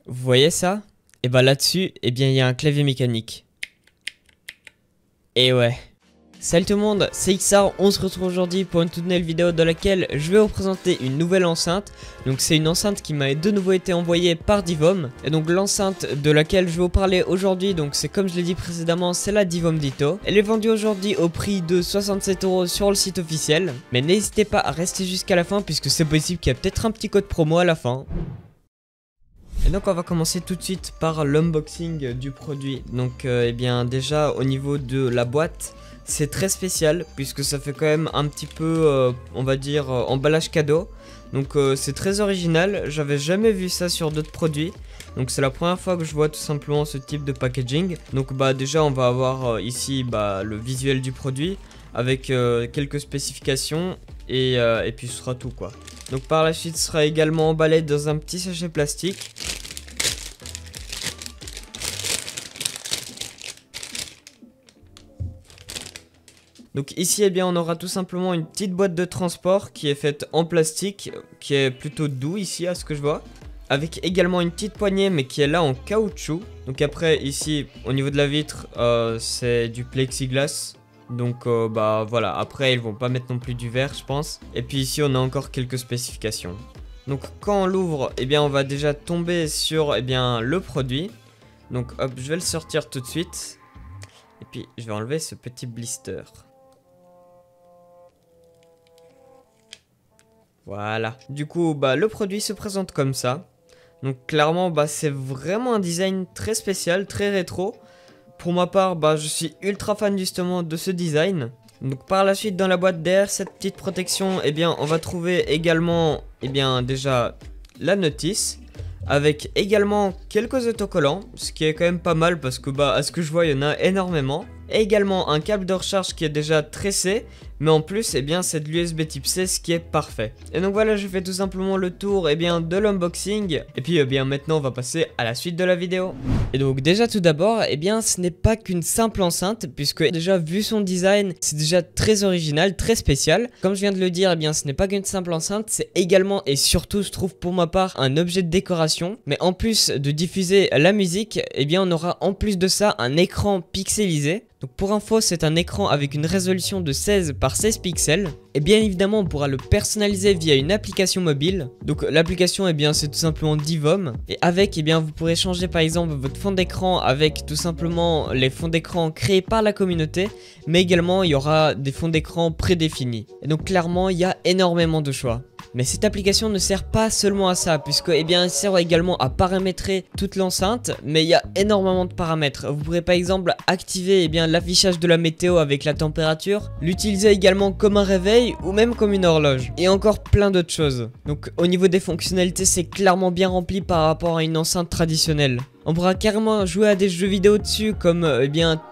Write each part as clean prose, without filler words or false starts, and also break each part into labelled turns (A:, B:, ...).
A: Vous voyez ça? Et bah là-dessus, eh bien il y a un clavier mécanique. Et ouais. Salut tout le monde, c'est XR, on se retrouve aujourd'hui pour une toute nouvelle vidéo dans laquelle je vais vous présenter une nouvelle enceinte. Donc c'est une enceinte qui m'a de nouveau été envoyée par Divom. Et donc l'enceinte de laquelle je vais vous parler aujourd'hui, donc c'est comme je l'ai dit précédemment, c'est la Divom Ditto. Elle est vendue aujourd'hui au prix de 67 € sur le site officiel. Mais n'hésitez pas à rester jusqu'à la fin puisque c'est possible qu'il y ait peut-être un petit code promo à la fin. Et donc on va commencer tout de suite par l'unboxing du produit. Donc eh bien déjà au niveau de la boîte, c'est très spécial puisque ça fait quand même un petit peu on va dire emballage cadeau. Donc c'est très original, j'avais jamais vu ça sur d'autres produits. Donc c'est la première fois que je vois tout simplement ce type de packaging. Donc bah déjà on va avoir ici le visuel du produit avec quelques spécifications et puis ce sera tout quoi. Donc par la suite ce sera également emballé dans un petit sachet plastique. Donc ici eh bien on aura tout simplement une petite boîte de transport qui est faite en plastique, qui est plutôt doux ici à ce que je vois. Avec également une petite poignée mais qui est là en caoutchouc. Donc après ici au niveau de la vitre c'est du plexiglas. Donc bah voilà, après ils vont pas mettre non plus du verre je pense. Et puis ici on a encore quelques spécifications. Donc quand on l'ouvre, eh bien on va déjà tomber sur le produit. Donc hop, je vais le sortir tout de suite. Et puis je vais enlever ce petit blister. Voilà. Du coup le produit se présente comme ça. Donc clairement c'est vraiment un design très spécial, très rétro. Pour ma part je suis ultra fan justement de ce design. Donc par la suite dans la boîte derrière cette petite protection, on va trouver également déjà la notice. Avec également quelques autocollants, ce qui est quand même pas mal parce que à ce que je vois il y en a énormément. Et également un câble de recharge qui est déjà tressé, mais en plus c'est de l'USB type C, ce qui est parfait. Et donc voilà, je fais tout simplement le tour de l'unboxing. Et puis maintenant on va passer à la suite de la vidéo. Et donc déjà tout d'abord, ce n'est pas qu'une simple enceinte, puisque déjà vu son design, c'est déjà très original, très spécial. Comme je viens de le dire, ce n'est pas qu'une simple enceinte, c'est également et surtout je trouve pour ma part un objet de décoration. Mais en plus de diffuser la musique, on aura en plus de ça un écran pixelisé. Donc pour info, c'est un écran avec une résolution de 16 par 16 pixels. Et bien évidemment, on pourra le personnaliser via une application mobile. Donc l'application, c'est tout simplement Divom. Et avec, vous pourrez changer par exemple votre fond d'écran avec tout simplement les fonds d'écran créés par la communauté. Mais également, il y aura des fonds d'écran prédéfinis. Et donc clairement, il y a énormément de choix. Mais cette application ne sert pas seulement à ça, puisque elle sert également à paramétrer toute l'enceinte, mais il y a énormément de paramètres. Vous pourrez par exemple activer l'affichage de la météo avec la température, l'utiliser également comme un réveil ou même comme une horloge, et encore plein d'autres choses. Donc au niveau des fonctionnalités, c'est clairement bien rempli par rapport à une enceinte traditionnelle. On pourra carrément jouer à des jeux vidéo dessus comme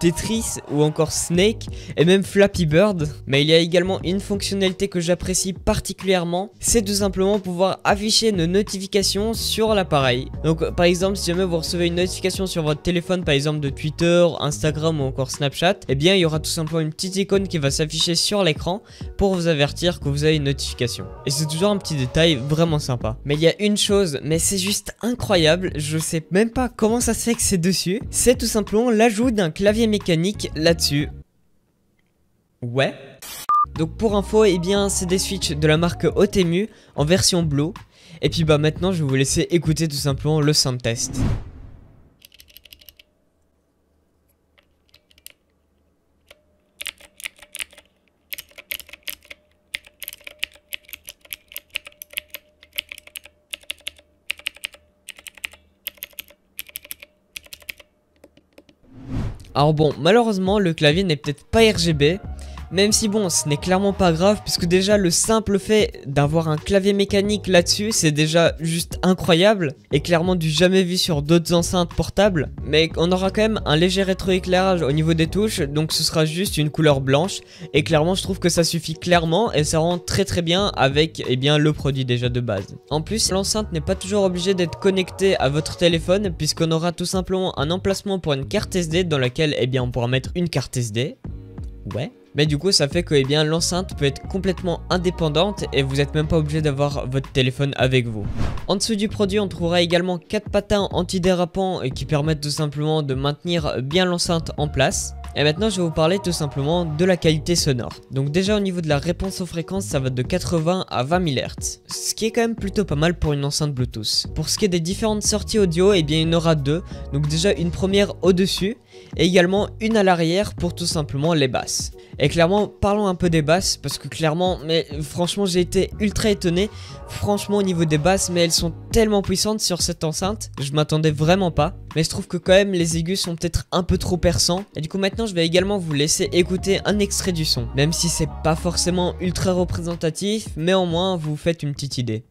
A: Tetris ou encore Snake et même Flappy Bird. Mais il y a également une fonctionnalité que j'apprécie particulièrement, c'est tout simplement pouvoir afficher nos notifications sur l'appareil. Donc par exemple si jamais vous recevez une notification sur votre téléphone par exemple de Twitter, Instagram ou encore Snapchat, il y aura tout simplement une petite icône qui va s'afficher sur l'écran pour vous avertir que vous avez une notification. Et c'est toujours un petit détail vraiment sympa. Mais il y a une chose, mais c'est juste incroyable, je sais même pas comment ça se fait que c'est dessus, c'est tout simplement l'ajout d'un clavier mécanique là-dessus. Ouais. Donc pour info, c'est des switches de la marque Otemu en version Blue. Et puis maintenant je vais vous laisser écouter tout simplement le sound test. Alors bon, malheureusement le clavier n'est peut-être pas RGB, même si ce n'est clairement pas grave puisque déjà le simple fait d'avoir un clavier mécanique là-dessus c'est déjà juste incroyable et clairement du jamais vu sur d'autres enceintes portables. Mais on aura quand même un léger rétroéclairage au niveau des touches, donc ce sera juste une couleur blanche et clairement je trouve que ça suffit clairement et ça rend très bien avec le produit déjà de base. En plus l'enceinte n'est pas toujours obligée d'être connectée à votre téléphone puisqu'on aura tout simplement un emplacement pour une carte SD dans laquelle on pourra mettre une carte SD. Ouais. Mais du coup ça fait que l'enceinte peut être complètement indépendante et vous n'êtes même pas obligé d'avoir votre téléphone avec vous. En dessous du produit on trouvera également 4 patins antidérapants qui permettent tout simplement de maintenir bien l'enceinte en place. Et maintenant je vais vous parler tout simplement de la qualité sonore. Donc déjà au niveau de la réponse aux fréquences, ça va de 80 à 20 000 Hz, ce qui est quand même plutôt pas mal pour une enceinte Bluetooth. Pour ce qui est des différentes sorties audio, il y en aura deux. Donc déjà une première au dessus et également une à l'arrière pour tout simplement les basses. Et clairement parlons un peu des basses parce que clairement, mais franchement j'ai été ultra étonné. Franchement au niveau des basses, mais elles sont tellement puissantes sur cette enceinte, je m'attendais vraiment pas. Mais je trouve que quand même les aigus sont peut-être un peu trop perçants. Et du coup maintenant je vais également vous laisser écouter un extrait du son. Même si c'est pas forcément ultra représentatif, mais au moins vous faites une petite idée.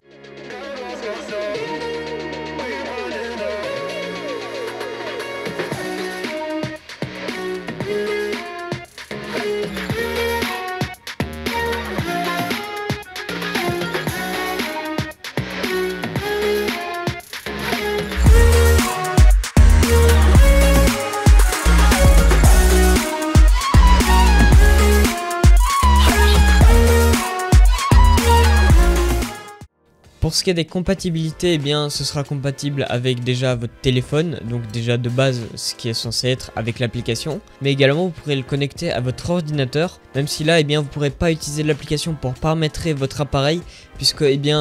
A: Pour ce qui est des compatibilités, ce sera compatible avec déjà votre téléphone, donc déjà de base ce qui est censé être avec l'application, mais également vous pourrez le connecter à votre ordinateur, même si là vous pourrez pas utiliser l'application pour paramétrer votre appareil, puisque il n'y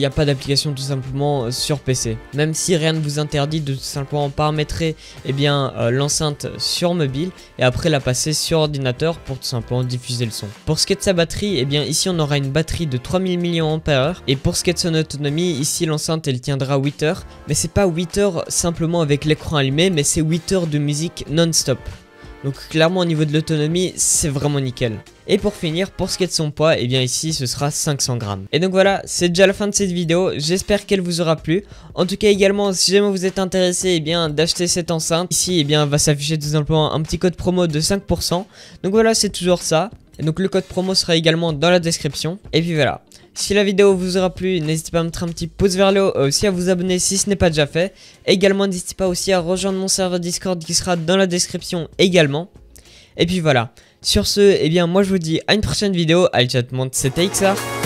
A: a pas d'application tout simplement sur PC. Même si rien ne vous interdit de tout simplement paramétrer l'enceinte sur mobile et après la passer sur ordinateur pour tout simplement diffuser le son. Pour ce qui est de sa batterie, ici on aura une batterie de 3000 mAh et pour ce qui est de son autonomie, ici l'enceinte elle tiendra 8 heures, mais c'est pas 8 heures simplement avec l'écran allumé, mais c'est 8 heures de musique non-stop. Donc clairement au niveau de l'autonomie, c'est vraiment nickel. Et pour finir, pour ce qui est de son poids, ici ce sera 500 grammes. Et donc voilà, c'est déjà la fin de cette vidéo, j'espère qu'elle vous aura plu. En tout cas également, si jamais vous êtes intéressé d'acheter cette enceinte, ici va s'afficher tout simplement un petit code promo de 5%. Donc voilà, c'est toujours ça. Et donc le code promo sera également dans la description. Et puis voilà. Si la vidéo vous aura plu, n'hésitez pas à mettre un petit pouce vers le haut, aussi à vous abonner si ce n'est pas déjà fait. Également, n'hésitez pas aussi à rejoindre mon serveur Discord qui sera dans la description également. Et puis voilà. Sur ce, moi je vous dis à une prochaine vidéo. Allez, ciao tout le monde, c'était XR.